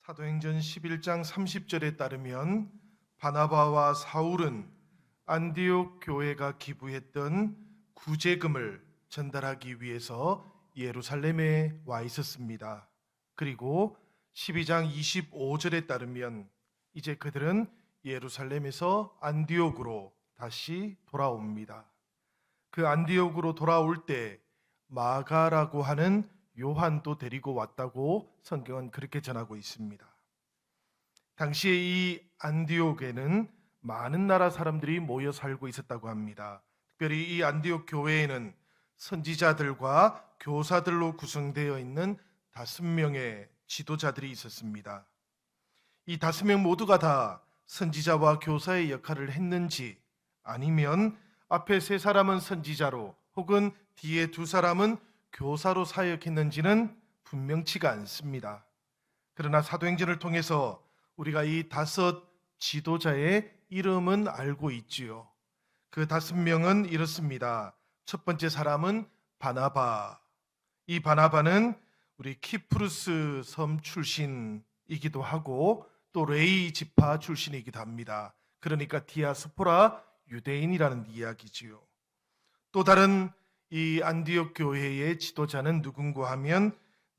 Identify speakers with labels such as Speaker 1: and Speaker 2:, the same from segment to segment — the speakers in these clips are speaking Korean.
Speaker 1: 사도행전 11장 30절에 따르면 바나바와 사울은 안디옥 교회가 기부했던 구제금을 전달하기 위해서 예루살렘에 와 있었습니다. 그리고 12장 25절에 따르면 이제 그들은 예루살렘에서 안디옥으로 다시 돌아옵니다. 그 안디옥으로 돌아올 때 마가라고 하는 요한도 데리고 왔다고 성경은 그렇게 전하고 있습니다. 당시에 이 안디옥에는 많은 나라 사람들이 모여 살고 있었다고 합니다. 특별히 이 안디옥 교회에는 선지자들과 교사들로 구성되어 있는 5명의 지도자들이 있었습니다. 이 5명 모두가 다 선지자와 교사의 역할을 했는지, 아니면 앞에 3사람은 선지자로 혹은 뒤에 2사람은 교사로 사역했는지는 분명치가 않습니다. 그러나 사도행전을 통해서 우리가 이 5 지도자의 이름은 알고 있지요. 그 5명은 이렇습니다. 첫 번째 사람은 바나바. 이 바나바는 우리 키프루스 섬 출신이기도 하고 또 레이 지파 출신이기도 합니다. 그러니까 디아스포라 유대인이라는 이야기지요. 또 다른 이 안디옥 교회의 지도자는 누군가 하면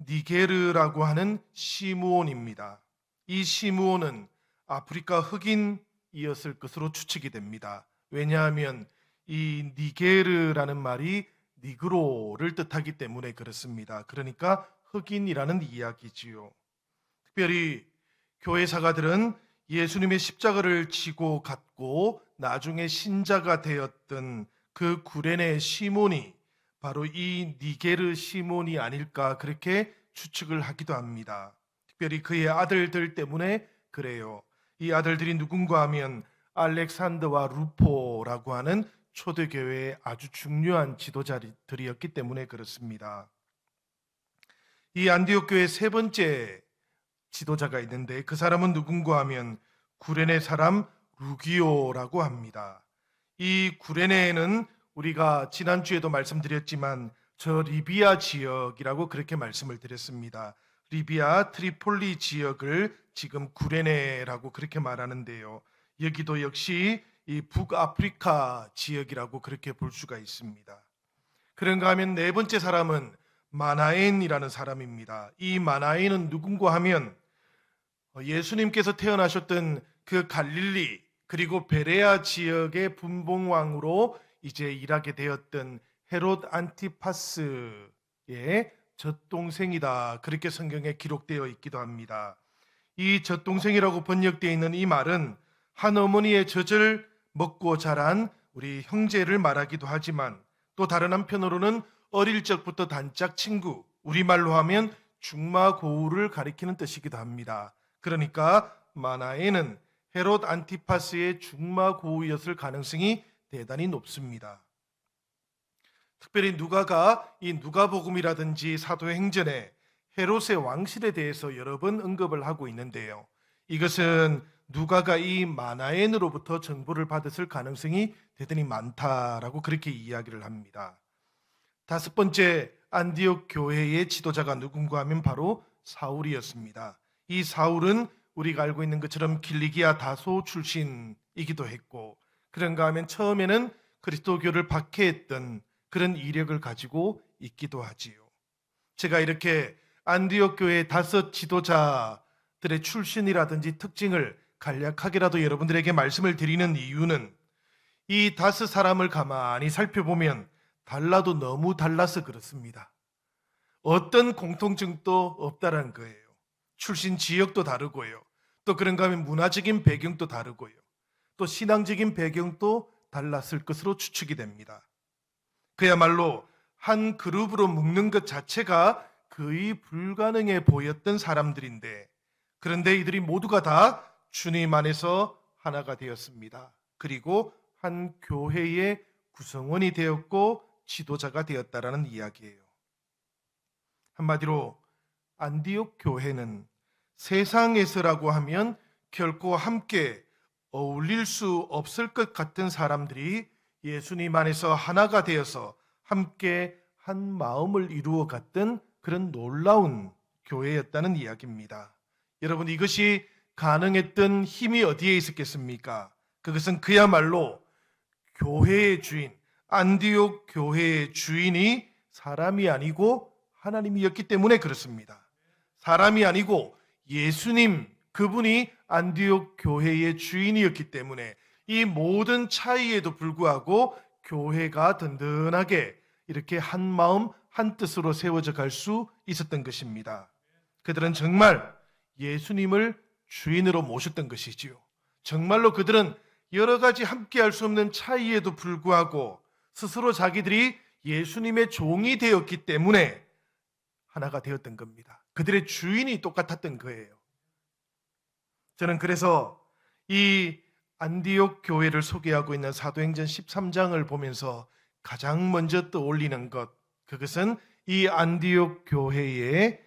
Speaker 1: 니게르라고 하는 시므온입니다. 이 시므온은 아프리카 흑인이었을 것으로 추측이 됩니다. 왜냐하면 이 니게르라는 말이 니그로를 뜻하기 때문에 그렇습니다. 그러니까 흑인이라는 이야기지요. 특별히 교회 사가들은 예수님의 십자가를 지고 갔고 나중에 신자가 되었던 그 구레네 시몬이 바로 이 니게르 시몬이 아닐까 그렇게 추측을 하기도 합니다. 특별히 그의 아들들 때문에 그래요. 이 아들들이 누군가 하면 알렉산더와 루포라고 하는 초대교회의 아주 중요한 지도자들이었기 때문에 그렇습니다. 이 안디옥 교회 3번째 지도자가 있는데 그 사람은 누군가 하면 구레네 사람 루기오라고 합니다. 이 구레네는 우리가 지난주에도 말씀드렸지만 저 리비아 지역이라고 그렇게 말씀을 드렸습니다. 리비아 트리폴리 지역을 지금 구레네라고 그렇게 말하는데요. 여기도 역시 이 북아프리카 지역이라고 그렇게 볼 수가 있습니다. 그런가 하면 4번째 사람은 마나엔이라는 사람입니다. 이 마나엔은 누군가 하면 예수님께서 태어나셨던 그 갈릴리 그리고 베레아 지역의 분봉왕으로 이제 일하게 되었던 헤롯 안티파스의 젖동생이다. 그렇게 성경에 기록되어 있기도 합니다. 이 젖동생이라고 번역되어 있는 이 말은 한 어머니의 젖을 먹고 자란 우리 형제를 말하기도 하지만 또 다른 한편으로는 어릴 적부터 단짝 친구, 우리말로 하면 중마고우를 가리키는 뜻이기도 합니다. 그러니까 마나에는 헤롯 안티파스의 중마고우였을 가능성이 대단히 높습니다. 특별히 누가가 이 누가복음이라든지 사도행전에 헤롯의 왕실에 대해서 여러 번 언급을 하고 있는데요. 이것은 누가가 이 마나엔으로부터 정보를 받았을 가능성이 대단히 많다라고 그렇게 이야기를 합니다. 5번째 안디옥 교회의 지도자가 누군가 하면 바로 사울이었습니다. 이 사울은 우리가 알고 있는 것처럼 길리기아 다소 출신이기도 했고 그런가 하면 처음에는 그리스도교를 박해했던 그런 이력을 가지고 있기도 하지요. 제가 이렇게 안디옥 교회의 5 지도자들의 출신이라든지 특징을 간략하게라도 여러분들에게 말씀을 드리는 이유는 이 5 사람을 가만히 살펴보면 달라도 너무 달라서 그렇습니다. 어떤 공통점도 없다라는 거예요. 출신 지역도 다르고요. 또 그런가 하면 문화적인 배경도 다르고요. 또 신앙적인 배경도 달랐을 것으로 추측이 됩니다. 그야말로 한 그룹으로 묶는 것 자체가 거의 불가능해 보였던 사람들인데 그런데 이들이 모두가 다 주님 안에서 하나가 되었습니다. 그리고 한 교회의 구성원이 되었고 지도자가 되었다라는 이야기예요. 한마디로 안디옥 교회는 세상에서라고 하면 결코 함께 어울릴 수 없을 것 같은 사람들이 예수님 안에서 하나가 되어서 함께 한 마음을 이루어 갔던 그런 놀라운 교회였다는 이야기입니다. 여러분, 이것이 가능했던 힘이 어디에 있었겠습니까? 그것은 그야말로 교회의 주인, 안디옥 교회의 주인이 사람이 아니고 하나님이었기 때문에 그렇습니다. 사람이 아니고 예수님, 그분이 안디옥 교회의 주인이었기 때문에 이 모든 차이에도 불구하고 교회가 든든하게 이렇게 한 마음 한 뜻으로 세워져 갈 수 있었던 것입니다. 그들은 정말 예수님을 주인으로 모셨던 것이지요. 정말로 그들은 여러 가지 함께 할 수 없는 차이에도 불구하고 스스로 자기들이 예수님의 종이 되었기 때문에 하나가 되었던 겁니다. 그들의 주인이 똑같았던 거예요. 저는 그래서 이 안디옥 교회를 소개하고 있는 사도행전 13장을 보면서 가장 먼저 떠올리는 것, 그것은 이 안디옥 교회에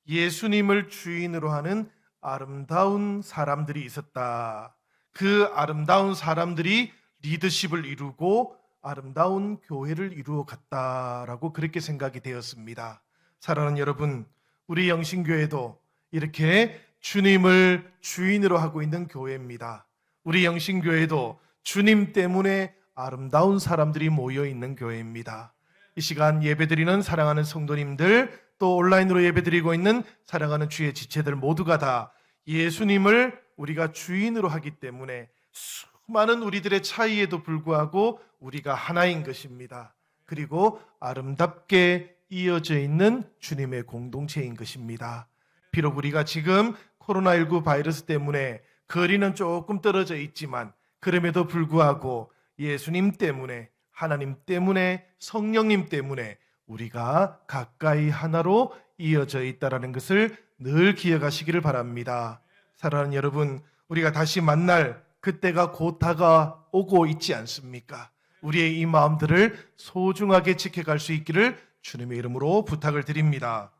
Speaker 1: 예수님을 주인으로 하는 아름다운 사람들이 있었다. 그 아름다운 사람들이 리더십을 이루고 아름다운 교회를 이루어 갔다라고 그렇게 생각이 되었습니다. 사랑하는 여러분, 우리 영신교회도 이렇게 주님을 주인으로 하고 있는 교회입니다. 우리 영신교회도 주님 때문에 아름다운 사람들이 모여 있는 교회입니다. 이 시간 예배드리는 사랑하는 성도님들, 또 온라인으로 예배드리고 있는 사랑하는 주의 지체들 모두가 다 예수님을 우리가 주인으로 하기 때문에 수많은 우리들의 차이에도 불구하고 우리가 하나인 것입니다. 그리고 아름답게 이어져 있는 주님의 공동체인 것입니다. 비록 우리가 지금 코로나19 바이러스 때문에 거리는 조금 떨어져 있지만 그럼에도 불구하고 예수님 때문에, 하나님 때문에, 성령님 때문에 우리가 가까이 하나로 이어져 있다는 것을 늘 기억하시기를 바랍니다. 사랑하는 여러분, 우리가 다시 만날 그때가 곧 다가오고 있지 않습니까? 우리의 이 마음들을 소중하게 지켜갈 수 있기를 주님의 이름으로 부탁을 드립니다.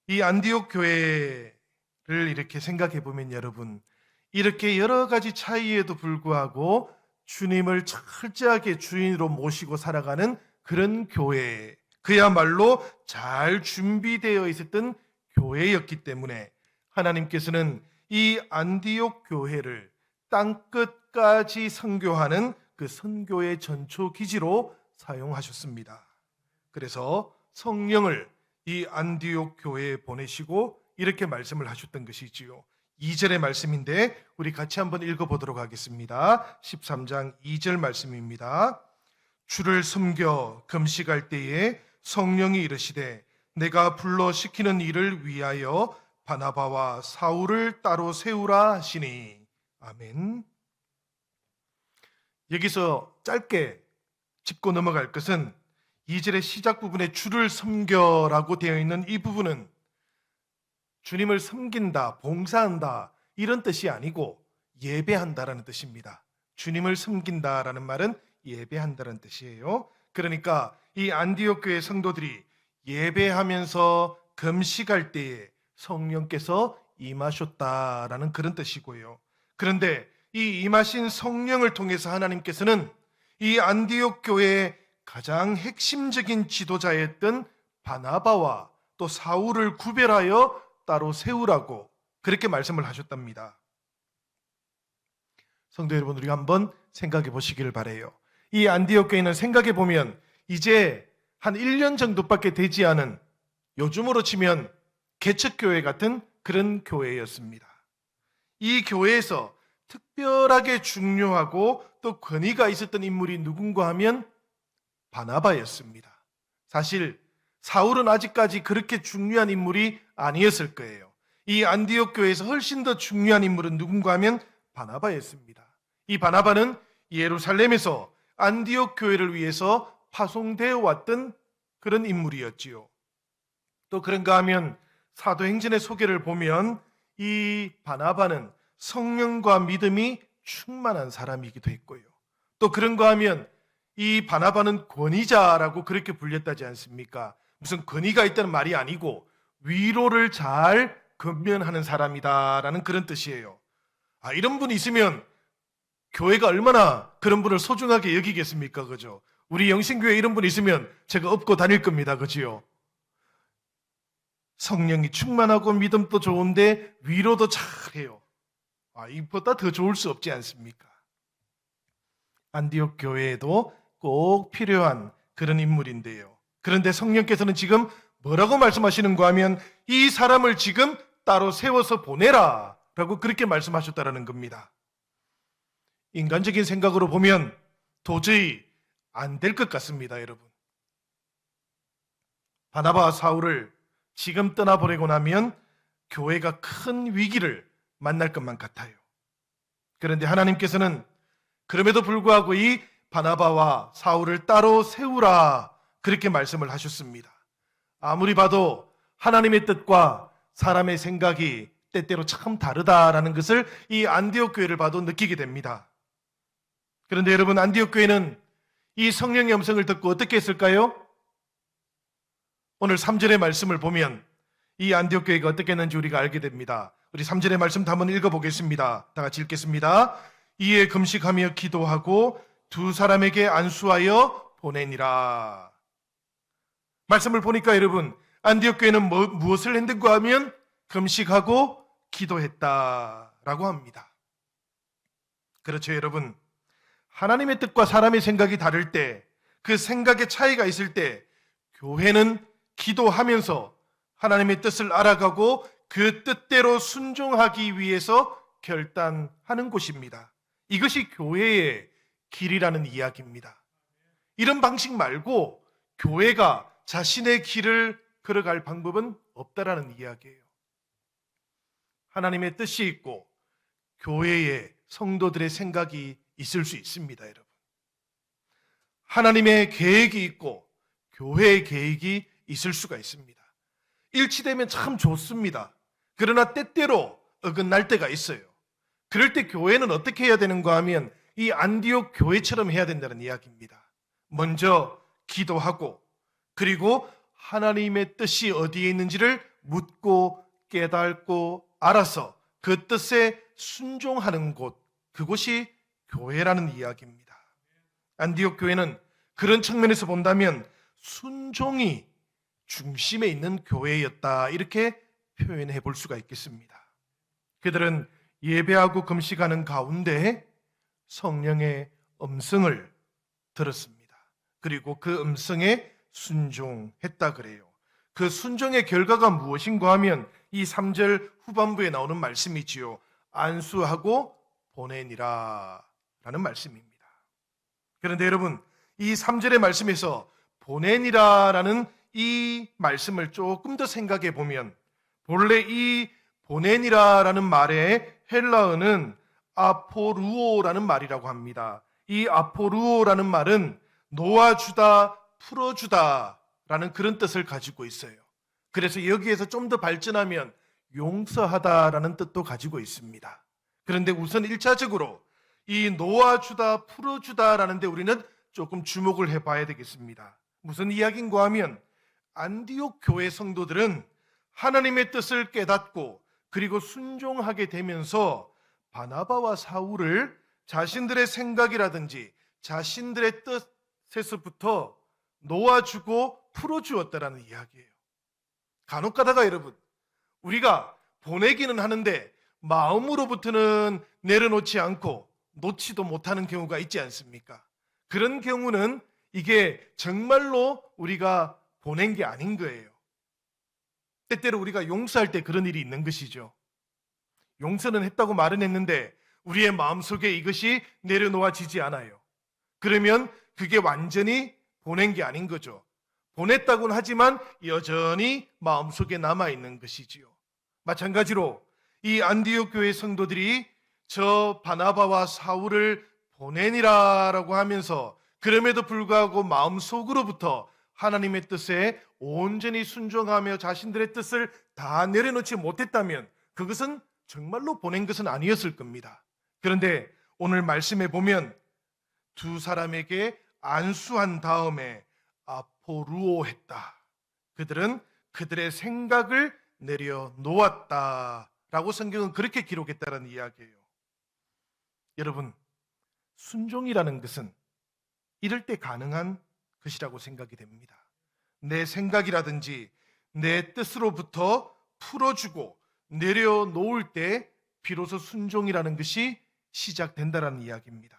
Speaker 1: 이 안디옥 교회를 이렇게 생각해 보면 여러분, 이렇게 여러 가지 차이에도 불구하고 주님을 철저하게 주인으로 모시고 살아가는 그런 교회, 그야말로 잘 준비되어 있었던 교회였기 때문에 하나님께서는 이 안디옥 교회를 땅끝까지 선교하는 그 선교의 전초 기지로 사용하셨습니다. 그래서 성령을 이 안디옥 교회에 보내시고 이렇게 말씀을 하셨던 것이지요. 2절의 말씀인데 우리 같이 한번 읽어보도록 하겠습니다. 13장 2절 말씀입니다. 주를 섬겨 금식할 때에 성령이 이르시되 내가 불러 시키는 일을 위하여 바나바와 사울을 따로 세우라 하시니. 아멘. 여기서 짧게 짚고 넘어갈 것은 2절의 시작 부분에 주를 섬겨라고 되어 있는 이 부분은 주님을 섬긴다, 봉사한다 이런 뜻이 아니고 예배한다라는 뜻입니다. 주님을 섬긴다라는 말은 예배한다는 뜻이에요. 그러니까 이 안디옥 교회 성도들이 예배하면서 금식할 때에 성령께서 임하셨다라는 그런 뜻이고요. 그런데 이 임하신 성령을 통해서 하나님께서는 이 안디옥 교회의 가장 핵심적인 지도자였던 바나바와 또 사울을 구별하여 따로 세우라고 그렇게 말씀을 하셨답니다. 성도 여러분, 우리가 한번 생각해 보시기를 바라요. 이 안디옥 교회는 생각해 보면 이제 한 1년 정도밖에 되지 않은, 요즘으로 치면 개척교회 같은 그런 교회였습니다. 이 교회에서 특별하게 중요하고 또 권위가 있었던 인물이 누군가 하면 바나바였습니다. 사실 사울은 아직까지 그렇게 중요한 인물이 아니었을 거예요. 이 안디옥 교회에서 훨씬 더 중요한 인물은 누군가 하면 바나바였습니다. 이 바나바는 예루살렘에서 안디옥 교회를 위해서 파송되어 왔던 그런 인물이었지요. 또 그런가 하면 사도행전의 소개를 보면 이 바나바는 성령과 믿음이 충만한 사람이기도 했고요. 또 그런가 하면 이 바나바는 권위자라고 그렇게 불렸다지 않습니까? 무슨 권위가 있다는 말이 아니고 위로를 잘 건면하는 사람이다라는 그런 뜻이에요. 이런 분이 있으면 교회가 얼마나 그런 분을 소중하게 여기겠습니까? 그죠? 우리 영신교회에 이런 분이 있으면 제가 업고 다닐 겁니다. 그지요? 성령이 충만하고 믿음도 좋은데 위로도 잘해요. 이보다 더 좋을 수 없지 않습니까? 안디옥 교회에도 꼭 필요한 그런 인물인데요. 그런데 성령께서는 지금 뭐라고 말씀하시는가 하면 이 사람을 지금 따로 세워서 보내라 라고 그렇게 말씀하셨다라는 겁니다. 인간적인 생각으로 보면 도저히 안 될 것 같습니다, 여러분. 바나바와 사울을 지금 떠나보내고 나면 교회가 큰 위기를 만날 것만 같아요. 그런데 하나님께서는 그럼에도 불구하고 이 바나바와 사울을 따로 세우라 그렇게 말씀을 하셨습니다. 아무리 봐도 하나님의 뜻과 사람의 생각이 때때로 참 다르다라는 것을 이 안디옥 교회를 봐도 느끼게 됩니다. 그런데 여러분, 안디옥 교회는 이 성령의 음성을 듣고 어떻게 했을까요? 오늘 3절의 말씀을 보면 이 안디옥 교회가 어떻게 했는지 우리가 알게 됩니다. 우리 3절의 말씀도 한번 읽어보겠습니다. 다 같이 읽겠습니다. 이에 금식하며 기도하고 두 사람에게 안수하여 보내니라. 말씀을 보니까 여러분, 안디옥 교회는 무엇을 했는가 하면 금식하고 기도했다라고 합니다. 그렇죠, 여러분. 하나님의 뜻과 사람의 생각이 다를 때, 그 생각의 차이가 있을 때 교회는 기도하면서 하나님의 뜻을 알아가고 그 뜻대로 순종하기 위해서 결단하는 곳입니다. 이것이 교회의 길이라는 이야기입니다. 이런 방식 말고 교회가 자신의 길을 걸어갈 방법은 없다라는 이야기예요. 하나님의 뜻이 있고 교회의 성도들의 생각이 있을 수 있습니다, 여러분. 하나님의 계획이 있고 교회의 계획이 있을 수가 있습니다. 일치되면 참 좋습니다. 그러나 때때로 어긋날 때가 있어요. 그럴 때 교회는 어떻게 해야 되는가 하면 이 안디옥 교회처럼 해야 된다는 이야기입니다. 먼저 기도하고 그리고 하나님의 뜻이 어디에 있는지를 묻고 깨닫고 알아서 그 뜻에 순종하는 곳, 그곳이 교회라는 이야기입니다. 안디옥 교회는 그런 측면에서 본다면 순종이 중심에 있는 교회였다, 이렇게 표현해 볼 수가 있겠습니다. 그들은 예배하고 금식하는 가운데 성령의 음성을 들었습니다. 그리고 그 음성에 순종했다 그래요. 그 순종의 결과가 무엇인가 하면 이 3절 후반부에 나오는 말씀이지요. 안수하고 보내니라 라는 말씀입니다. 그런데 여러분, 이 3절의 말씀에서 보내니라 라는 이 말씀을 조금 더 생각해 보면 본래 이 보내니라 라는 말의 헬라어는 아포루오라는 말이라고 합니다. 이 아포루오라는 말은 놓아주다, 풀어주다 라는 그런 뜻을 가지고 있어요. 그래서 여기에서 좀 더 발전하면 용서하다라는 뜻도 가지고 있습니다. 그런데 우선 1차적으로 이 놓아주다, 풀어주다라는 데 우리는 조금 주목을 해봐야 되겠습니다. 무슨 이야기인가 하면 안디옥 교회 성도들은 하나님의 뜻을 깨닫고 그리고 순종하게 되면서 바나바와 사울을 자신들의 생각이라든지 자신들의 뜻에서부터 놓아주고 풀어주었다라는 이야기예요. 간혹 가다가 여러분, 우리가 보내기는 하는데 마음으로부터는 내려놓지 않고 놓지도 못하는 경우가 있지 않습니까? 그런 경우는 이게 정말로 우리가 보낸 게 아닌 거예요. 때때로 우리가 용서할 때 그런 일이 있는 것이죠. 용서는 했다고 말은 했는데 우리의 마음속에 이것이 내려놓아지지 않아요. 그러면 그게 완전히 보낸 게 아닌 거죠. 보냈다고는 하지만 여전히 마음속에 남아있는 것이지요. 마찬가지로 이 안디옥 교회 성도들이 저 바나바와 사울을 보내니라라고 하면서 그럼에도 불구하고 마음속으로부터 하나님의 뜻에 온전히 순종하며 자신들의 뜻을 다 내려놓지 못했다면 그것은 정말로 보낸 것은 아니었을 겁니다. 그런데 오늘 말씀에 보면 두 사람에게 안수한 다음에 아포루오했다. 그들은 그들의 생각을 내려놓았다라고 성경은 그렇게 기록했다는 이야기예요. 여러분, 순종이라는 것은 이럴 때 가능한 것이라고 생각이 됩니다. 내 생각이라든지 내 뜻으로부터 풀어주고 내려놓을 때 비로소 순종이라는 것이 시작된다라는 이야기입니다.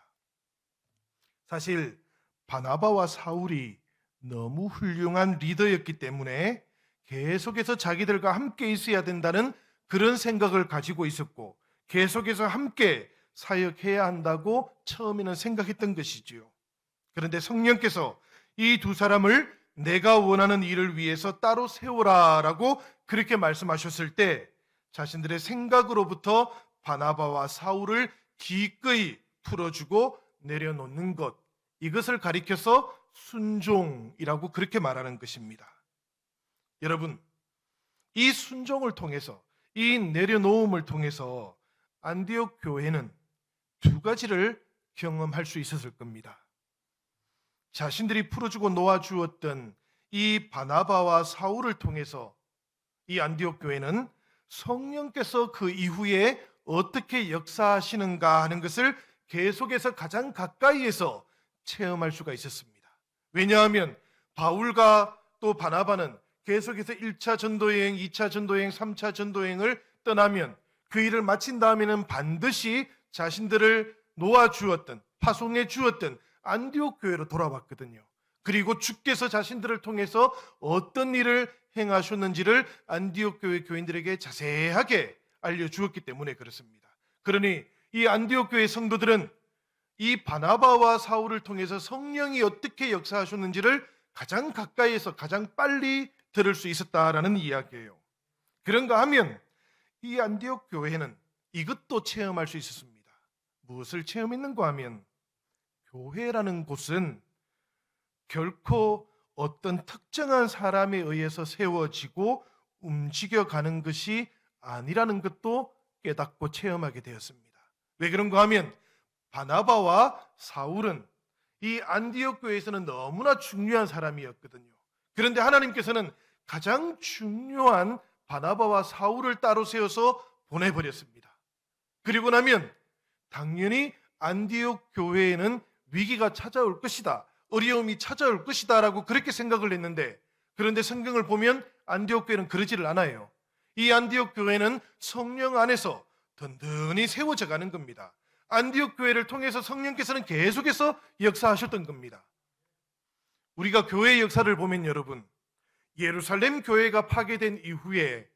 Speaker 1: 사실 바나바와 사울이 너무 훌륭한 리더였기 때문에 계속해서 자기들과 함께 있어야 된다는 그런 생각을 가지고 있었고, 계속해서 함께 사역해야 한다고 처음에는 생각했던 것이지요. 그런데 성령께서 이 두 사람을 내가 원하는 일을 위해서 따로 세우라라고 그렇게 말씀하셨을 때 자신들의 생각으로부터 바나바와 사울을 기꺼이 풀어주고 내려놓는 것, 이것을 가리켜서 순종이라고 그렇게 말하는 것입니다. 여러분, 이 순종을 통해서, 이 내려놓음을 통해서 안디옥 교회는 두 가지를 경험할 수 있었을 겁니다. 자신들이 풀어주고 놓아주었던 이 바나바와 사울을 통해서 이 안디옥 교회는 성령께서 그 이후에 어떻게 역사하시는가 하는 것을 계속해서 가장 가까이에서 체험할 수가 있었습니다. 왜냐하면 바울과 또 바나바는 계속해서 1차 전도여행, 2차 전도여행, 3차 전도여행을 떠나면 그 일을 마친 다음에는 반드시 자신들을 놓아주었던, 파송해 주었던 안디옥 교회로 돌아왔거든요. 그리고 주께서 자신들을 통해서 어떤 일을 행하셨는지를 안디옥 교회 교인들에게 자세하게 알려주었기 때문에 그렇습니다. 그러니 이 안디옥 교회 성도들은 이 바나바와 사울을 통해서 성령이 어떻게 역사하셨는지를 가장 가까이에서 가장 빨리 들을 수 있었다라는 이야기예요. 그런가 하면 이 안디옥 교회는 이것도 체험할 수 있었습니다. 무엇을 체험했는가 하면 교회라는 곳은 결코 어떤 특정한 사람에 의해서 세워지고 움직여가는 것이 아니라는 것도 깨닫고 체험하게 되었습니다. 왜 그런가 하면 바나바와 사울은 이 안디옥 교회에서는 너무나 중요한 사람이었거든요. 그런데 하나님께서는 가장 중요한 바나바와 사울을 따로 세워서 보내버렸습니다. 그리고 나면 당연히 안디옥 교회에는 위기가 찾아올 것이다, 어려움이 찾아올 것이다 라고 그렇게 생각을 했는데, 그런데 성경을 보면 안디옥 교회는 그러지를 않아요. 이 안디옥 교회는 성령 안에서 든든히 세워져 가는 겁니다. 안디옥 교회를 통해서 성령께서는 계속해서 역사하셨던 겁니다. 우리가 교회의 역사를 보면 여러분, 예루살렘 교회가 파괴된 이후에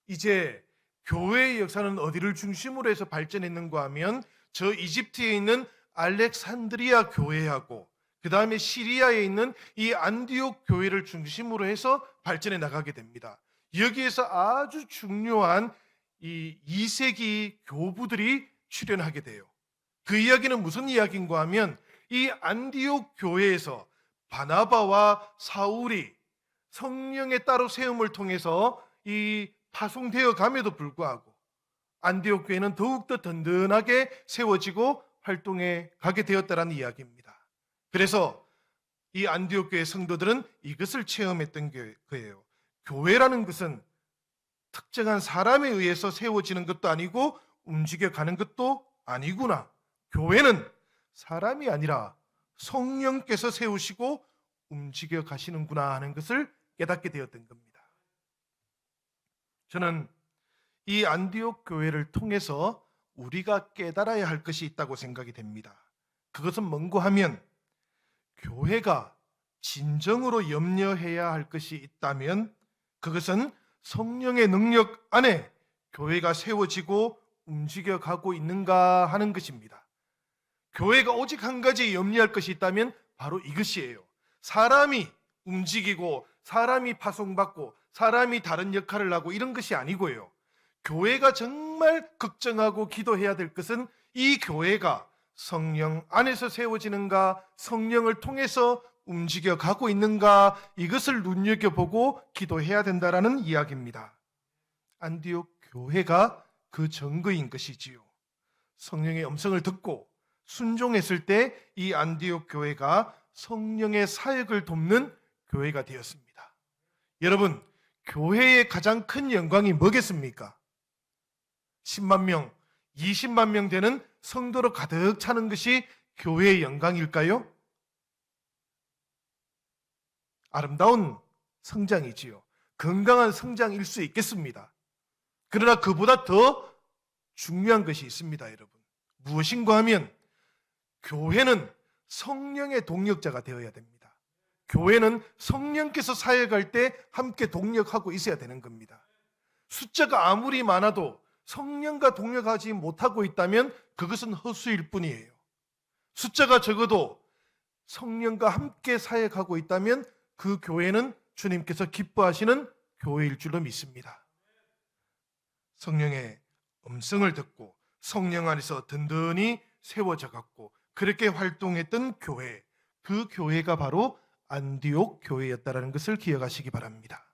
Speaker 1: 이제 교회의 역사는 어디를 중심으로 해서 발전했는가 하면 저 이집트에 있는 알렉산드리아 교회하고 그 다음에 시리아에 있는 이 안디옥 교회를 중심으로 해서 발전해 나가게 됩니다. 여기에서 아주 중요한 이 2세기 교부들이 출현하게 돼요. 그 이야기는 무슨 이야기인가 하면 이 안디옥 교회에서 바나바와 사울이 성령의 따로 세움을 통해서 이 파송되어 감에도 불구하고 안디옥 교회는 더욱더 든든하게 세워지고 활동해 가게 되었다는 이야기입니다. 그래서 이 안디옥 교회 성도들은 이것을 체험했던 거예요. 교회라는 것은 특정한 사람에 의해서 세워지는 것도 아니고 움직여가는 것도 아니구나. 교회는 사람이 아니라 성령께서 세우시고 움직여 가시는구나 하는 것을 깨닫게 되었던 겁니다. 저는 이 안디옥 교회를 통해서 우리가 깨달아야 할 것이 있다고 생각이 됩니다. 그것은 뭔고 하면 교회가 진정으로 염려해야 할 것이 있다면 그것은 성령의 능력 안에 교회가 세워지고 움직여가고 있는가 하는 것입니다. 교회가 오직 한 가지 염려할 것이 있다면 바로 이것이에요. 사람이 움직이고 사람이 파송받고 사람이 다른 역할을 하고 이런 것이 아니고요. 교회가 정말 걱정하고 기도해야 될 것은 이 교회가 성령 안에서 세워지는가, 성령을 통해서 움직여가고 있는가, 이것을 눈여겨보고 기도해야 된다라는 이야기입니다. 안디옥 교회가 그 증거인 것이지요. 성령의 음성을 듣고 순종했을 때 이 안디옥 교회가 성령의 사역을 돕는 교회가 되었습니다. 여러분, 교회의 가장 큰 영광이 뭐겠습니까? 10만 명, 20만 명 되는 성도로 가득 차는 것이 교회의 영광일까요? 아름다운 성장이지요. 건강한 성장일 수 있겠습니다. 그러나 그보다 더 중요한 것이 있습니다, 여러분. 무엇인가 하면 교회는 성령의 동력자가 되어야 됩니다. 교회는 성령께서 사역할 때 함께 동력하고 있어야 되는 겁니다. 숫자가 아무리 많아도 성령과 동력하지 못하고 있다면 그것은 헛수일 뿐이에요. 숫자가 적어도 성령과 함께 사역하고 있다면 그 교회는 주님께서 기뻐하시는 교회일 줄로 믿습니다. 성령의 음성을 듣고 성령 안에서 든든히 세워져 갔고 그렇게 활동했던 교회, 그 교회가 바로 안디옥 교회였다는 것을 기억하시기 바랍니다.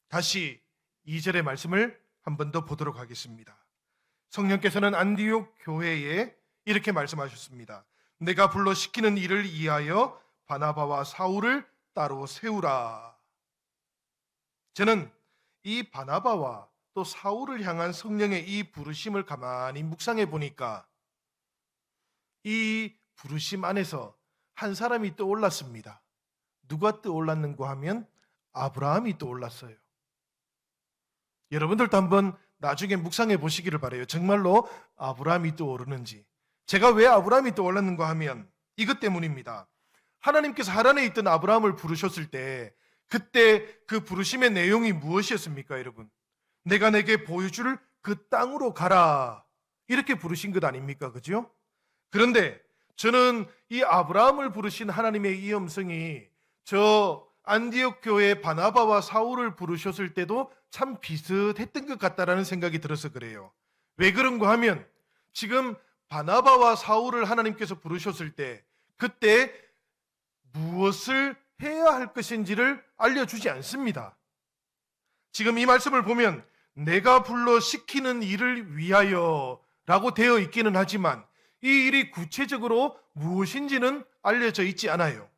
Speaker 1: 다시 2절의 말씀을 한 번 더 보도록 하겠습니다. 성령께서는 안디옥 교회에 이렇게 말씀하셨습니다. 내가 불러 시키는 일을 이하여 바나바와 사울을 따로 세우라. 저는 이 바나바와 또 사울을 향한 성령의 이 부르심을 가만히 묵상해 보니까 이 부르심 안에서 한 사람이 떠올랐습니다. 누가 떠올랐는가 하면 아브라함이 떠올랐어요. 여러분들도 한번 나중에 묵상해 보시기를 바라요. 정말로 아브라함이 떠오르는지. 제가 왜 아브라함이 떠올랐는가 하면 이것 때문입니다. 하나님께서 하란에 있던 아브라함을 부르셨을 때 그때 그 부르심의 내용이 무엇이었습니까, 여러분? 내가 내게 보여줄 그 땅으로 가라. 이렇게 부르신 것 아닙니까? 그죠? 그런데 저는 이 아브라함을 부르신 하나님의 이 음성이 저 안디옥 교회 바나바와 사울을 부르셨을 때도 참 비슷했던 것 같다라는 생각이 들어서 그래요. 왜 그런가 하면 지금 바나바와 사울을 하나님께서 부르셨을 때 그때 무엇을 해야 할 것인지를 알려주지 않습니다. 지금 이 말씀을 보면 내가 불러 시키는 일을 위하여 라고 되어 있기는 하지만 이 일이 구체적으로 무엇인지는 알려져 있지 않아요.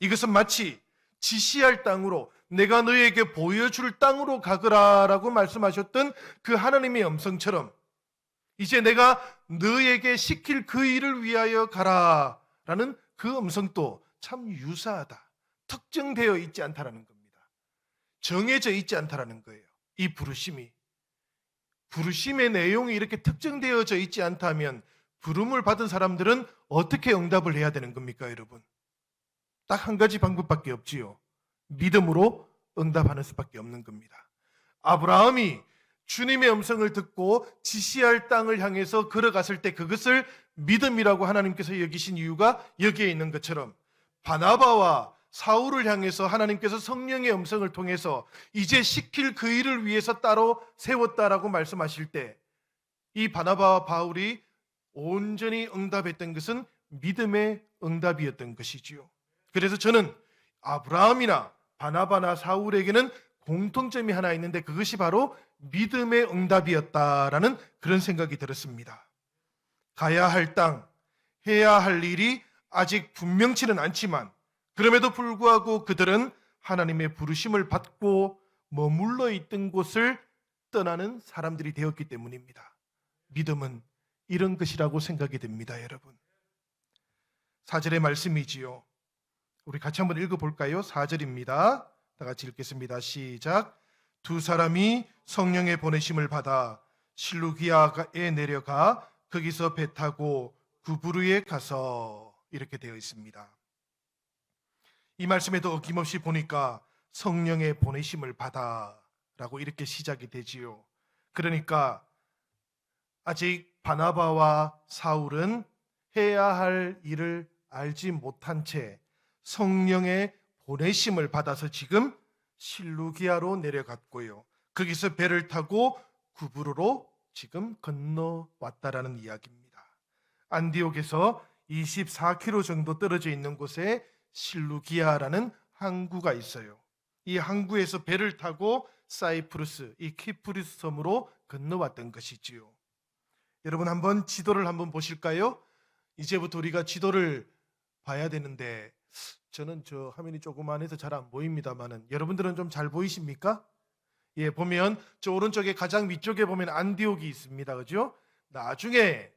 Speaker 1: 이것은 마치 지시할 땅으로 내가 너에게 보여줄 땅으로 가거라라고 말씀하셨던 그 하나님의 음성처럼 이제 내가 너에게 시킬 그 일을 위하여 가라라는 그 음성도 참 유사하다. 특정되어 있지 않다라는 겁니다. 정해져 있지 않다라는 거예요. 이 부르심이. 부르심의 내용이 이렇게 특정되어져 있지 않다면 부름을 받은 사람들은 어떻게 응답을 해야 되는 겁니까, 여러분? 딱 한 가지 방법밖에 없지요. 믿음으로 응답하는 수밖에 없는 겁니다. 아브라함이 주님의 음성을 듣고 지시할 땅을 향해서 걸어갔을 때 그것을 믿음이라고 하나님께서 여기신 이유가 여기에 있는 것처럼 바나바와 사울을 향해서 하나님께서 성령의 음성을 통해서 이제 시킬 그 일을 위해서 따로 세웠다라고 말씀하실 때 이 바나바와 바울이 온전히 응답했던 것은 믿음의 응답이었던 것이지요. 그래서 저는 아브라함이나 바나바나 사울에게는 공통점이 하나 있는데 그것이 바로 믿음의 응답이었다라는 그런 생각이 들었습니다. 가야 할 땅, 해야 할 일이 아직 분명치는 않지만 그럼에도 불구하고 그들은 하나님의 부르심을 받고 머물러 있던 곳을 떠나는 사람들이 되었기 때문입니다. 믿음은 이런 것이라고 생각이 됩니다, 여러분. 4절의 말씀이지요. 우리 같이 한번 읽어볼까요? 4절입니다. 다 같이 읽겠습니다. 시작. 두 사람이 성령의 보내심을 받아 실루기아에 내려가 거기서 배 타고 구브르에 가서 이렇게 되어 있습니다. 이 말씀에도 어김없이 보니까 성령의 보내심을 받아 라고 이렇게 시작이 되지요. 그러니까 아직 바나바와 사울은 해야 할 일을 알지 못한 채 성령의 보내심을 받아서 지금 실루기아로 내려갔고요. 거기서 배를 타고 구브르로 지금 건너왔다라는 이야기입니다. 안디옥에서 24km 정도 떨어져 있는 곳에 실루기아라는 항구가 있어요. 이 항구에서 배를 타고 사이프루스, 이 키프리스 섬으로 건너왔던 것이지요. 여러분 한번 지도를 한번 보실까요? 이제부터 우리가 지도를 봐야 되는데 저는 저 화면이 조그만해서 잘 안 보입니다만은 여러분들은 좀 잘 보이십니까? 예, 보면 저 오른쪽에 가장 위쪽에 보면 안디옥이 있습니다. 그죠? 나중에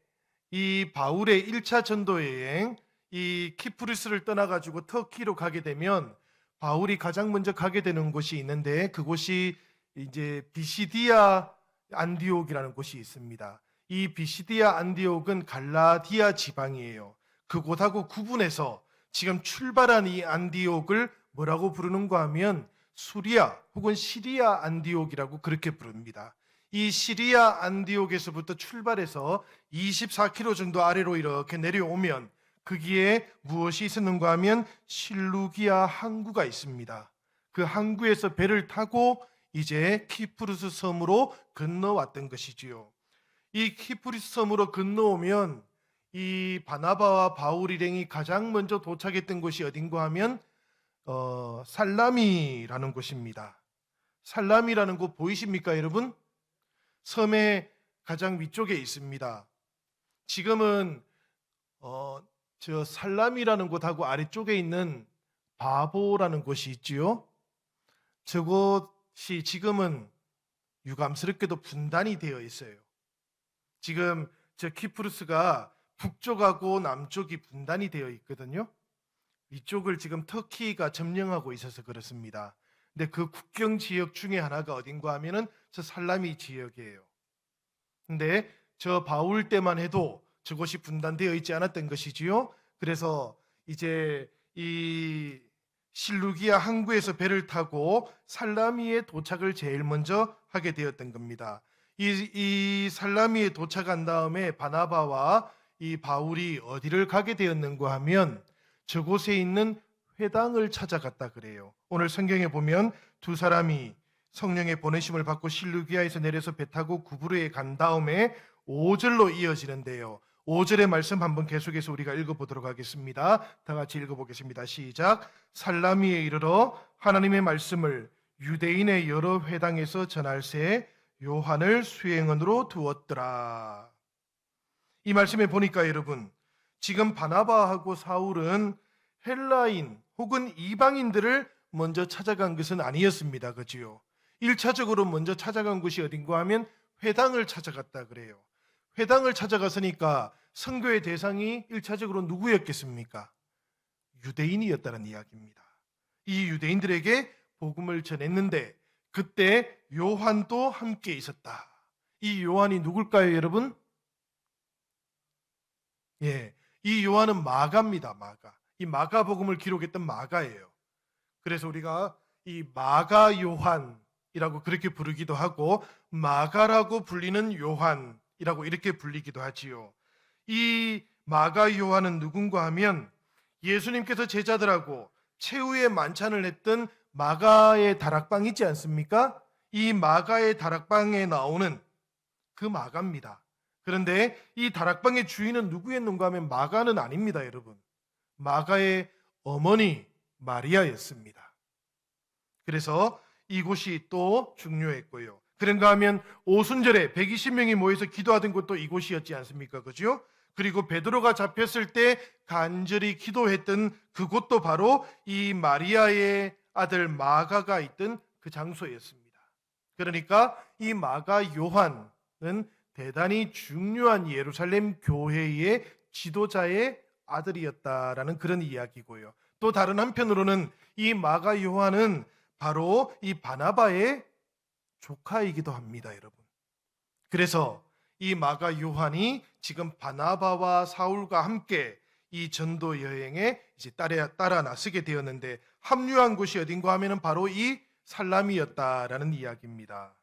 Speaker 1: 이 바울의 1차 전도 여행 이 키프리스를 떠나가지고 터키로 가게 되면 바울이 가장 먼저 가게 되는 곳이 있는데 그곳이 이제 비시디아 안디옥이라는 곳이 있습니다. 이 비시디아 안디옥은 갈라디아 지방이에요. 그곳하고 구분해서 지금 출발한 이 안디옥을 뭐라고 부르는가 하면 수리아 혹은 시리아 안디옥이라고 그렇게 부릅니다. 이 시리아 안디옥에서부터 출발해서 24km 정도 아래로 이렇게 내려오면 거기에 무엇이 있었는가 하면 실루기아 항구가 있습니다. 그 항구에서 배를 타고 이제 키프루스 섬으로 건너왔던 것이지요. 이 키프루스 섬으로 건너오면 이 바나바와 바울 일행이 가장 먼저 도착했던 곳이 어딘가 하면 살라미라는 곳입니다. 살라미라는 곳 보이십니까, 여러분? 섬의 가장 위쪽에 있습니다. 지금은 저 살람이라는 곳하고 아래쪽에 있는 바보라는 곳이 있지요. 저곳이 지금은 유감스럽게도 분단이 되어 있어요. 지금 저 키프루스가 북쪽하고 남쪽이 분단이 되어 있거든요. 이쪽을 지금 터키가 점령하고 있어서 그렇습니다. 근데 그 국경 지역 중에 하나가 어딘가 하면은 저 살라미 지역이에요. 근데 저 바울 때만 해도 저곳이 분단되어 있지 않았던 것이지요. 그래서 이제 이 실루기아 항구에서 배를 타고 살라미에 도착을 제일 먼저 하게 되었던 겁니다. 이 살라미에 도착한 다음에 바나바와 이 바울이 어디를 가게 되었는가 하면 저곳에 있는 회당을 찾아갔다 그래요. 오늘 성경에 보면 두 사람이 성령의 보내심을 받고 실루기아에서 내려서 배 타고 구브르에 간 다음에 5절로 이어지는데요. 5절의 말씀 한번 계속해서 우리가 읽어보도록 하겠습니다. 다 같이 읽어보겠습니다. 시작. 살라미에 이르러 하나님의 말씀을 유대인의 여러 회당에서 전할새 요한을 수행원으로 두었더라. 이 말씀에 보니까 여러분, 지금 바나바하고 사울은 헬라인 혹은 이방인들을 먼저 찾아간 것은 아니었습니다. 그지요? 1차적으로 먼저 찾아간 곳이 어딘가 하면 회당을 찾아갔다 그래요. 회당을 찾아갔으니까 선교의 대상이 1차적으로 누구였겠습니까? 유대인이었다는 이야기입니다. 이 유대인들에게 복음을 전했는데 그때 요한도 함께 있었다. 이 요한이 누굴까요, 여러분? 예, 이 요한은 마가입니다. 마가. 이 마가복음을 기록했던 마가예요. 그래서 우리가 이 마가 요한이라고 그렇게 부르기도 하고 마가라고 불리는 요한이라고 이렇게 불리기도 하지요. 이 마가 요한은 누군가 하면 예수님께서 제자들하고 최후의 만찬을 했던 마가의 다락방 있지 않습니까? 이 마가의 다락방에 나오는 그 마가입니다. 그런데 이 다락방의 주인은 누구였는가 하면 마가는 아닙니다, 여러분. 마가의 어머니 마리아였습니다. 그래서 이곳이 또 중요했고요. 그런가 하면 오순절에 120명이 모여서 기도하던 곳도 이곳이었지 않습니까? 그죠? 그리고 베드로가 잡혔을 때 간절히 기도했던 그곳도 바로 이 마리아의 아들 마가가 있던 그 장소였습니다. 그러니까 이 마가 요한은 대단히 중요한 예루살렘 교회의 지도자의 아들이었다라는 그런 이야기고요. 또 다른 한편으로는 이 마가 요한은 바로 이 바나바의 조카이기도 합니다, 여러분. 그래서 이 마가 요한이 지금 바나바와 사울과 함께 이 전도 여행에 이제 따라 나서게 되었는데 합류한 곳이 어딘가 하면은 바로 이 살라미였다라는 이야기입니다.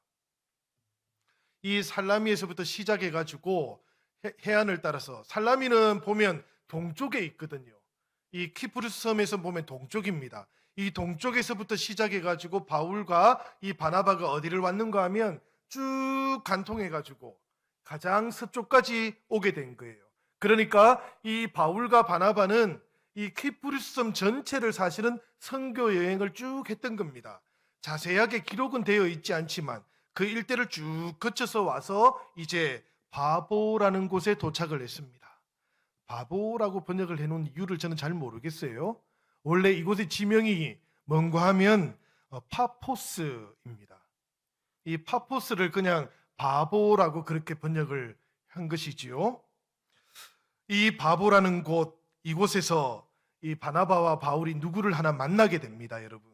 Speaker 1: 이 살라미에서부터 시작해가지고 해안을 따라서 살라미는 보면 동쪽에 있거든요. 이 키프루스 섬에서 보면 동쪽입니다. 이 동쪽에서부터 시작해가지고 바울과 이 바나바가 어디를 왔는가 하면 쭉 간통해가지고 가장 서쪽까지 오게 된 거예요. 그러니까 이 바울과 바나바는 이 키프루스 섬 전체를 사실은 선교 여행을 쭉 했던 겁니다. 자세하게 기록은 되어 있지 않지만 그 일대를 쭉 거쳐서 와서 이제 바보라는 곳에 도착을 했습니다. 바보라고 번역을 해놓은 이유를 저는 잘 모르겠어요. 원래 이곳의 지명이 뭔가 하면 파포스입니다. 이 파포스를 그냥 바보라고 그렇게 번역을 한 것이지요. 이 바보라는 곳, 이곳에서 이 바나바와 바울이 누구를 하나 만나게 됩니다, 여러분.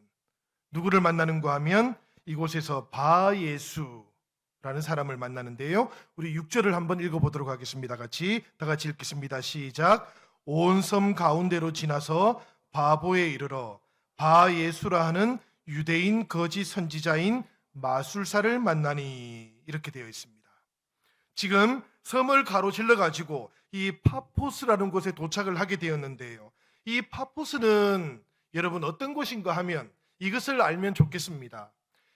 Speaker 1: 누구를 만나는가 하면 이곳에서 바예수라는 사람을 만나는데요. 우리 6절을 한번 읽어보도록 하겠습니다. 다 같이 읽겠습니다. 시작. 온 섬 가운데로 지나서 바보에 이르러 바예수라 하는 유대인 거짓 선지자인 마술사를 만나니, 이렇게 되어 있습니다. 지금 섬을 가로질러 가지고 이 파포스라는 곳에 도착을 하게 되었는데요. 이 파포스는 여러분 어떤 곳인가 하면 이것을 알면 좋겠습니다.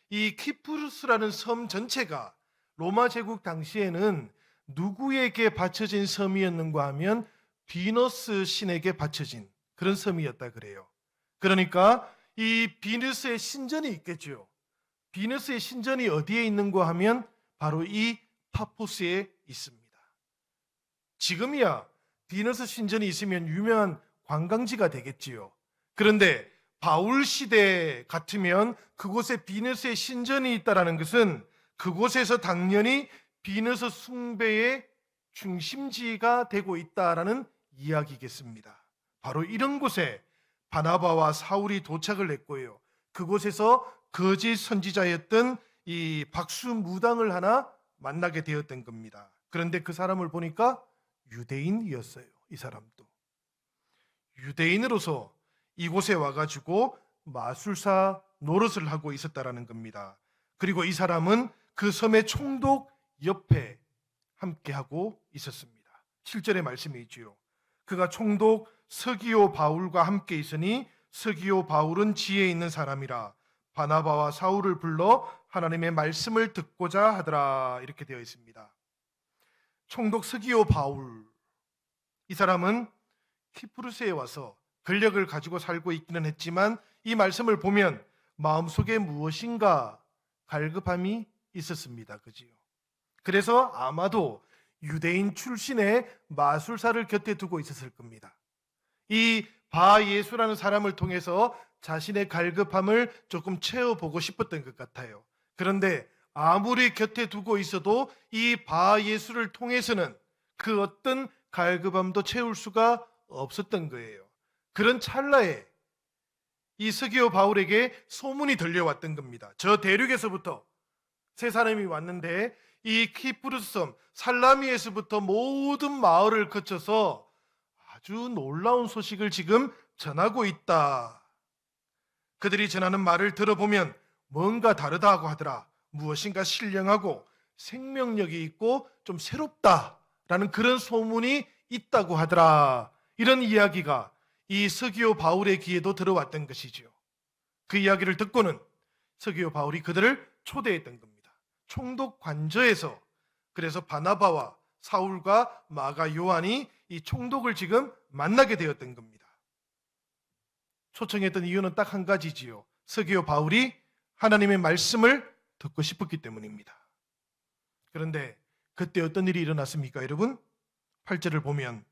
Speaker 1: 이 키프루스라는 섬 전체가 로마 제국 당시에는 누구에게 바쳐진 섬이었는가 하면 비너스 신에게 바쳐진 그런 섬이었다 그래요. 그러니까 이 비너스의 신전이 있겠죠. 비너스의 신전이 어디에 있는가 하면 바로 이 파포스에 있습니다. 지금이야 비너스 신전이 있으면 유명한 관광지가 되겠지요. 그런데 바울 시대 같으면 그곳에 비너스의 신전이 있다라는 것은 그곳에서 당연히 비너스 숭배의 중심지가 되고 있다라는 이야기겠습니다. 바로 이런 곳에 바나바와 사울이 도착을 했고요. 그곳에서 거짓 선지자였던 이 박수무당을 하나 만나게 되었던 겁니다. 그런데 그 사람을 보니까 유대인이었어요. 이 사람도 유대인으로서 이곳에 와가지고 마술사 노릇을 하고 있었다라는 겁니다. 그리고 이 사람은 그 섬의 총독 옆에 함께하고 있었습니다. 7절의 말씀이 있지요. 그가 총독 서기오 바울과 함께 있으니 서기오 바울은 지혜 있는 사람이라 바나바와 사울을 불러 하나님의 말씀을 듣고자 하더라, 이렇게 되어 있습니다. 총독 서기오 바울, 이 사람은 키프루스에 와서 권력을 가지고 살고 있기는 했지만 이 말씀을 보면 마음속에 무엇인가 갈급함이 있었습니다. 그지요? 그래서 아마도 유대인 출신의 마술사를 곁에 두고 있었을 겁니다. 이 바예수라는 사람을 통해서 자신의 갈급함을 조금 채워보고 싶었던 것 같아요. 그런데 아무리 곁에 두고 있어도 이 바예수를 통해서는 그 어떤 갈급함도 채울 수가 없었던 거예요. 그런 찰나에 이 서기오 바울에게 소문이 들려왔던 겁니다. 저 대륙에서부터 세 사람이 왔는데 이 키프루스 섬 살라미에서부터 모든 마을을 거쳐서 아주 놀라운 소식을 지금 전하고 있다. 그들이 전하는 말을 들어보면 뭔가 다르다고 하더라. 무엇인가 신령하고 생명력이 있고 좀 새롭다라는 그런 소문이 있다고 하더라. 이런 이야기가 이 서기오 바울의 귀에도 들어왔던 것이지요. 그 이야기를 듣고는 서기오 바울이 그들을 초대했던 겁니다. 총독 관저에서 그래서 바나바와 사울과 마가 요한이 이 총독을 지금 만나게 되었던 겁니다. 초청했던 이유는 딱 한 가지지요. 서기오 바울이 하나님의 말씀을 듣고 싶었기 때문입니다. 그런데 그때 어떤 일이 일어났습니까, 여러분? 8절을 보면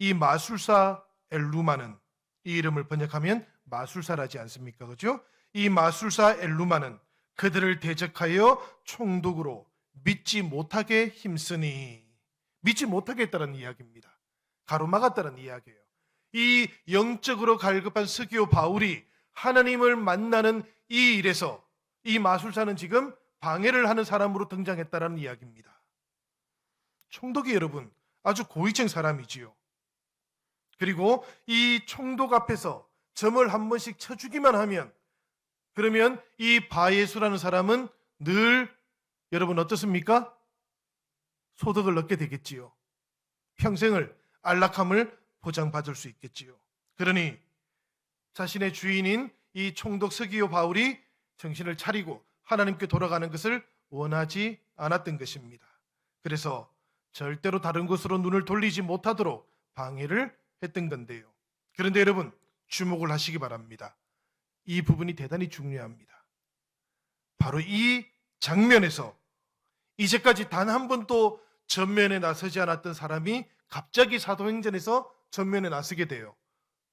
Speaker 1: 이 마술사 엘루마는, 이 이름을 번역하면 마술사라지 않습니까? 그죠? 이 마술사 엘루마는 그들을 대적하여 총독으로 믿지 못하게 힘쓰니, 믿지 못하게 했다는 이야기입니다. 가로막았다는 이야기예요. 이 영적으로 갈급한 서기오 바울이 하나님을 만나는 이 일에서 이 마술사는 지금 방해를 하는 사람으로 등장했다는 이야기입니다. 총독이 여러분 아주 고위층 사람이지요. 그리고 이 총독 앞에서 점을 한 번씩 쳐주기만 하면, 그러면 이 바예수라는 사람은 늘 여러분 어떻습니까? 소득을 얻게 되겠지요. 평생을 안락함을 보장받을 수 있겠지요. 그러니 자신의 주인인 이 총독 서기오 바울이 정신을 차리고 하나님께 돌아가는 것을 원하지 않았던 것입니다. 그래서 절대로 다른 곳으로 눈을 돌리지 못하도록 방해를 했던 건데요. 그런데 여러분 주목을 하시기 바랍니다. 이 부분이 대단히 중요합니다. 바로 이 장면에서 이제까지 단 한 번도 전면에 나서지 않았던 사람이 갑자기 사도행전에서 전면에 나서게 돼요.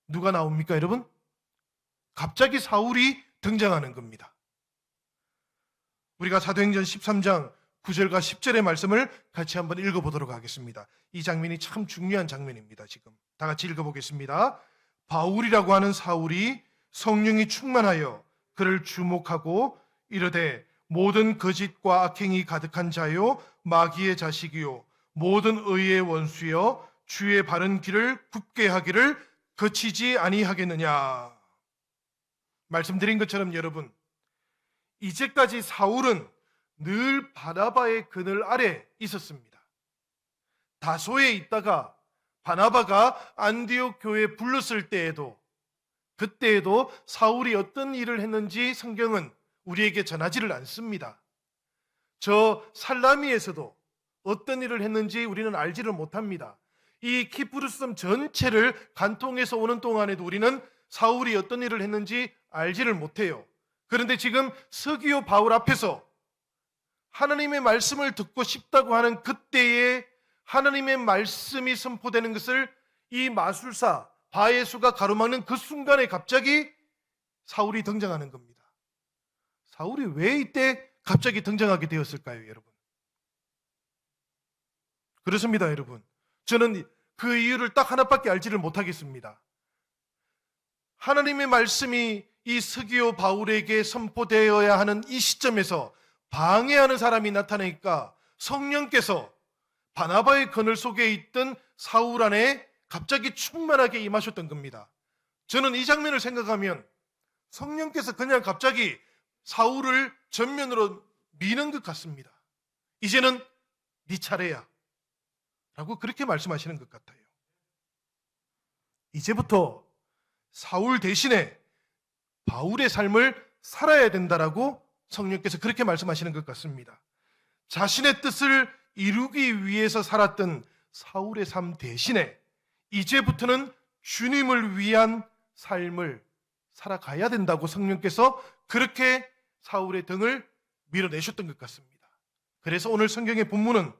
Speaker 1: 누가 나옵니까, 여러분? 갑자기 사울이 등장하는 겁니다. 우리가 사도행전 13장 9절과 10절의 말씀을 같이 한번 읽어보도록 하겠습니다. 이 장면이 참 중요한 장면입니다. 지금 다 같이 읽어보겠습니다. 바울이라고 하는 사울이 성령이 충만하여 그를 주목하고 이르되 모든 거짓과 악행이 가득한 자요 마귀의 자식이요 모든 의의 원수여 주의 바른 길을 굽게 하기를 거치지 아니하겠느냐. 말씀드린 것처럼 여러분, 이제까지 사울은 늘 바나바의 그늘 아래 있었습니다. 다소에 있다가 바나바가 안디옥 교회에 불렀을 때에도, 그때에도 사울이 어떤 일을 했는지 성경은 우리에게 전하지를 않습니다. 저 살라미에서도 어떤 일을 했는지 우리는 알지를 못합니다. 이 키프루스 섬 전체를 간통해서 오는 동안에도 우리는 사울이 어떤 일을 했는지 알지를 못해요. 그런데 지금 서기오 바울 앞에서 하나님의 말씀을 듣고 싶다고 하는 그때에 하나님의 말씀이 선포되는 것을 이 마술사 바예수가 가로막는 그 순간에 갑자기 사울이 등장하는 겁니다. 사울이 왜 이때 갑자기 등장하게 되었을까요, 여러분? 그렇습니다, 여러분. 저는 그 이유를 딱 하나밖에 알지를 못하겠습니다. 하나님의 말씀이 이 서기오 바울에게 선포되어야 하는 이 시점에서 방해하는 사람이 나타나니까 성령께서 바나바의 그늘 속에 있던 사울 안에 갑자기 충만하게 임하셨던 겁니다. 저는 이 장면을 생각하면 성령께서 그냥 갑자기 사울을 전면으로 미는 것 같습니다. 이제는 네 차례야 라고 그렇게 말씀하시는 것 같아요. 이제부터 사울 대신에 바울의 삶을 살아야 된다라고 성령께서 그렇게 말씀하시는 것 같습니다. 자신의 뜻을 이루기 위해서 살았던 사울의 삶 대신에 이제부터는 주님을 위한 삶을 살아가야 된다고 성령께서 그렇게 사울의 등을 밀어내셨던 것 같습니다. 그래서 오늘 성경의 본문은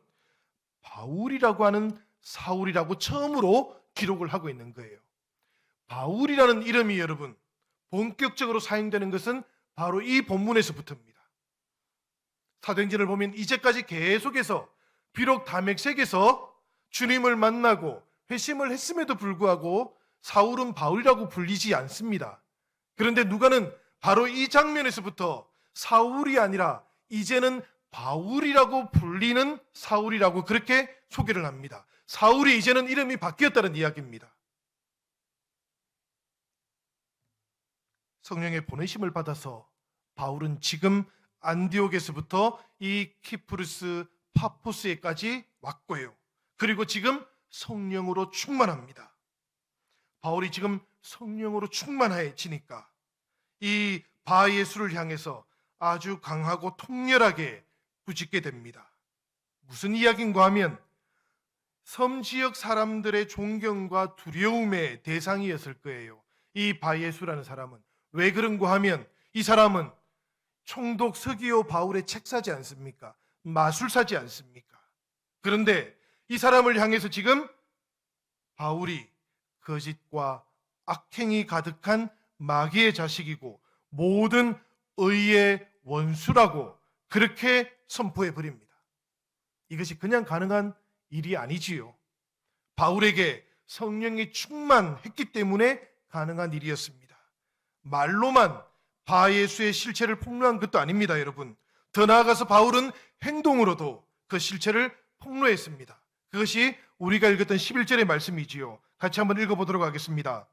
Speaker 1: 바울이라고 하는 사울이라고 처음으로 기록을 하고 있는 거예요. 바울이라는 이름이 여러분 본격적으로 사용되는 것은 바로 이 본문에서부터입니다. 사도행전을 보면 이제까지 계속해서 비록 다메섹에서 주님을 만나고 회심을 했음에도 불구하고 사울은 바울이라고 불리지 않습니다. 그런데 누가는 바로 이 장면에서부터 사울이 아니라 이제는 바울이라고 불리는 사울이라고 그렇게 소개를 합니다. 사울이 이제는 이름이 바뀌었다는 이야기입니다. 성령의 보내심을 받아서 바울은 지금 안디옥에서부터 이 키프루스 파포스에까지 왔고요. 그리고 지금 성령으로 충만합니다. 바울이 지금 성령으로 충만해지니까 이 바예수를 향해서 아주 강하고 통렬하게 부짓게 됩니다. 무슨 이야기인가 하면 섬 지역 사람들의 존경과 두려움의 대상이었을 거예요. 이 바예수라는 사람은. 왜 그런가 하면 이 사람은 총독 서기오 바울의 책사지 않습니까? 마술사지 않습니까? 그런데 이 사람을 향해서 지금 바울이 거짓과 악행이 가득한 마귀의 자식이고 모든 의의 원수라고 그렇게 선포해 버립니다. 이것이 그냥 가능한 일이 아니지요. 바울에게 성령이 충만했기 때문에 가능한 일이었습니다. 말로만 바예수의 실체를 폭로한 것도 아닙니다, 여러분. 더 나아가서 바울은 행동으로도 그 실체를 폭로했습니다. 그것이 우리가 읽었던 11절의 말씀이지요. 같이 한번 읽어보도록 하겠습니다.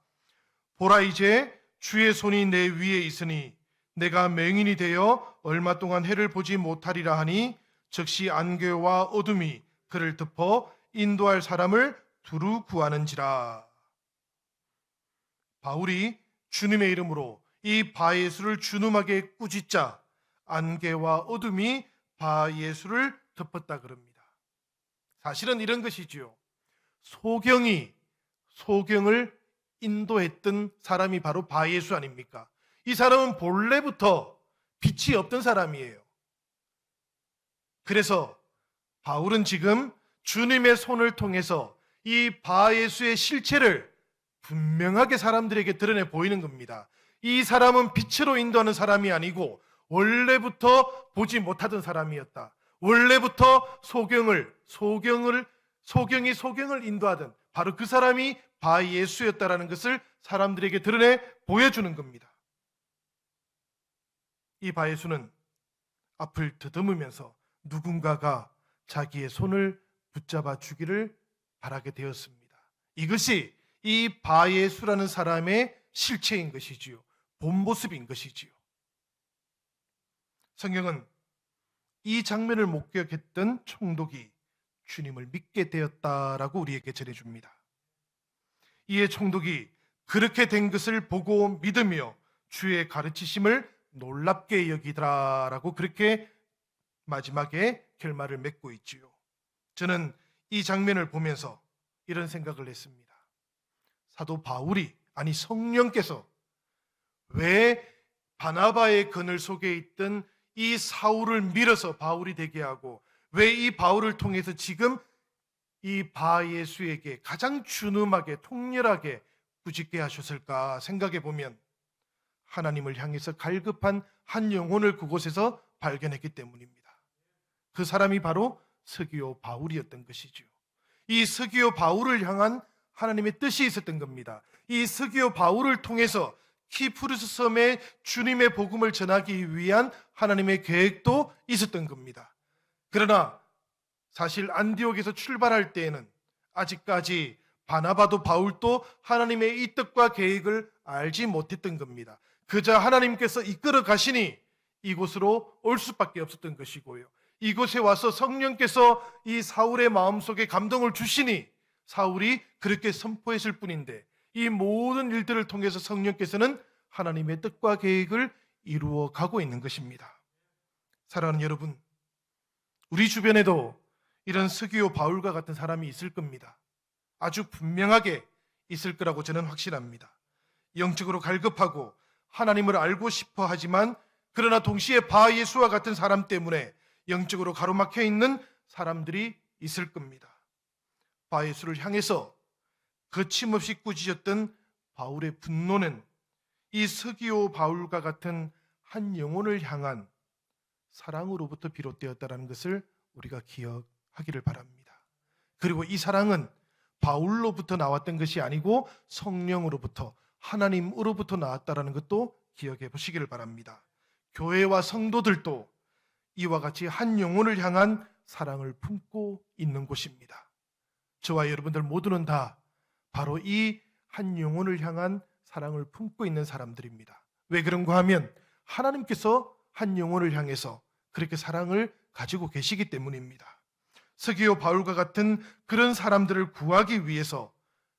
Speaker 1: 보라, 이제 주의 손이 내 위에 있으니 내가 맹인이 되어 얼마 동안 해를 보지 못하리라 하니 즉시 안개와 어둠이 그를 덮어 인도할 사람을 두루 구하는지라. 바울이 주님의 이름으로 이 바예수를 준엄하게 꾸짖자 안개와 어둠이 바예수를 덮었다 그럽니다. 사실은 이런 것이지요. 소경을 인도했던 사람이 바로 바예수 아닙니까? 이 사람은 본래부터 빛이 없던 사람이에요. 그래서 바울은 지금 주님의 손을 통해서 이 바예수의 실체를 분명하게 사람들에게 드러내 보이는 겁니다. 이 사람은 빛으로 인도하는 사람이 아니고 원래부터 보지 못하던 사람이었다. 원래부터 소경이 소경을 인도하던 바로 그 사람이 바예수였다라는 것을 사람들에게 드러내 보여주는 겁니다. 이 바예수는 앞을 더듬으면서 누군가가 자기의 손을 붙잡아 주기를 바라게 되었습니다. 이것이 이 바예수라는 사람의 실체인 것이지요. 본 모습인 것이지요. 성경은 이 장면을 목격했던 총독이 주님을 믿게 되었다라고 우리에게 전해줍니다. 이에 총독이 그렇게 된 것을 보고 믿으며 주의 가르치심을 놀랍게 여기더라라고 그렇게 마지막에 결말을 맺고 있지요. 저는 이 장면을 보면서 이런 생각을 했습니다. 사도 바울이, 아니 성령께서 왜 바나바의 그늘 속에 있던 이 사울을 밀어서 바울이 되게 하고, 왜 이 바울을 통해서 지금 이 바예수에게 가장 준엄하게 통렬하게 꾸짖게 하셨을까 생각해 보면, 하나님을 향해서 갈급한 한 영혼을 그곳에서 발견했기 때문입니다. 그 사람이 바로 서기오 바울이었던 것이죠. 이 서기오 바울을 향한 하나님의 뜻이 있었던 겁니다. 이 서기오 바울을 통해서 키프루스 섬에 주님의 복음을 전하기 위한 하나님의 계획도 있었던 겁니다. 그러나 사실 안디옥에서 출발할 때에는 아직까지 바나바도 바울도 하나님의 이 뜻과 계획을 알지 못했던 겁니다. 그저 하나님께서 이끌어 가시니 이곳으로 올 수밖에 없었던 것이고요. 이곳에 와서 성령께서 이 사울의 마음속에 감동을 주시니 사울이 그렇게 선포했을 뿐인데, 이 모든 일들을 통해서 성령께서는 하나님의 뜻과 계획을 이루어 가고 있는 것입니다. 사랑하는 여러분, 우리 주변에도 이런 서기오 바울과 같은 사람이 있을 겁니다. 아주 분명하게 있을 거라고 저는 확신합니다. 영적으로 갈급하고 하나님을 알고 싶어 하지만, 그러나 동시에 바예수와 같은 사람 때문에 영적으로 가로막혀 있는 사람들이 있을 겁니다. 바예수를 향해서 거침없이 꾸짖었던 바울의 분노는 이 서기오 바울과 같은 한 영혼을 향한 사랑으로부터 비롯되었다는 것을 우리가 기억하기를 바랍니다. 그리고 이 사랑은 바울로부터 나왔던 것이 아니고 성령으로부터, 하나님으로부터 나왔다는 것도 기억해 보시기를 바랍니다. 교회와 성도들도 이와 같이 한 영혼을 향한 사랑을 품고 있는 곳입니다. 저와 여러분들 모두는 다 바로 이 한 영혼을 향한 사랑을 품고 있는 사람들입니다. 왜 그런가 하면 하나님께서 한 영혼을 향해서 그렇게 사랑을 가지고 계시기 때문입니다. 서기오 바울과 같은 그런 사람들을 구하기 위해서,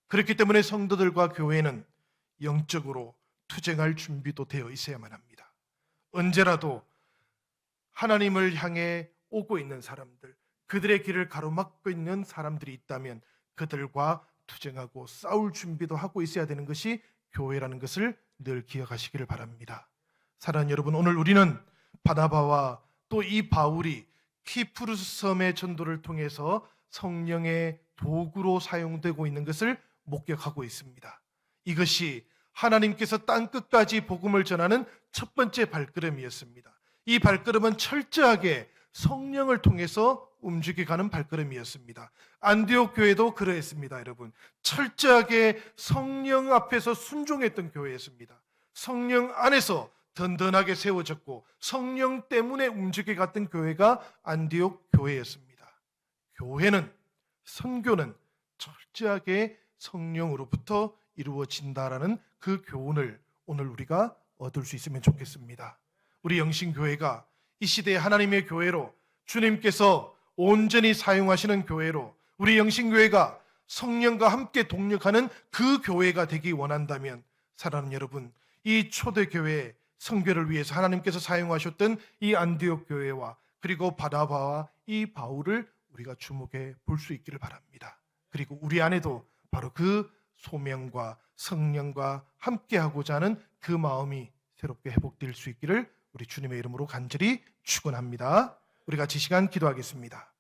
Speaker 1: 그렇기 때문에 성도들과 교회는 영적으로 투쟁할 준비도 되어 있어야만 합니다. 언제라도 하나님을 향해 오고 있는 사람들, 그들의 길을 가로막고 있는 사람들이 있다면 그들과 투쟁하고 싸울 준비도 하고 있어야 되는 것이 교회라는 것을 늘 기억하시기를 바랍니다. 사랑하는 여러분, 오늘 우리는 바나바와 또 이 바울이 키프루스 섬의 전도를 통해서 성령의 도구로 사용되고 있는 것을 목격하고 있습니다. 이것이 하나님께서 땅끝까지 복음을 전하는 첫 번째 발걸음이었습니다. 이 발걸음은 철저하게 성령을 통해서 움직여가는 발걸음이었습니다. 안디옥 교회도 그러했습니다. 여러분, 철저하게 성령 앞에서 순종했던 교회였습니다. 성령 안에서 든든하게 세워졌고 성령 때문에 움직여갔던 교회가 안디옥 교회였습니다. 교회는, 선교는 철저하게 성령으로부터 이루어진다라는 그 교훈을 오늘 우리가 얻을 수 있으면 좋겠습니다. 우리 영신교회가 이 시대의 하나님의 교회로, 주님께서 온전히 사용하시는 교회로, 우리 영신교회가 성령과 함께 동력하는 그 교회가 되기 원한다면, 사랑하는 여러분, 이 초대교회 성교를 위해서 하나님께서 사용하셨던 이 안디옥 교회와 그리고 바나바와 이 바울을 우리가 주목해 볼 수 있기를 바랍니다. 그리고 우리 안에도 바로 그 소명과 성령과 함께하고자 하는 그 마음이 새롭게 회복될 수 있기를 우리 주님의 이름으로 간절히 축원합니다. 우리 같이 시간 기도하겠습니다.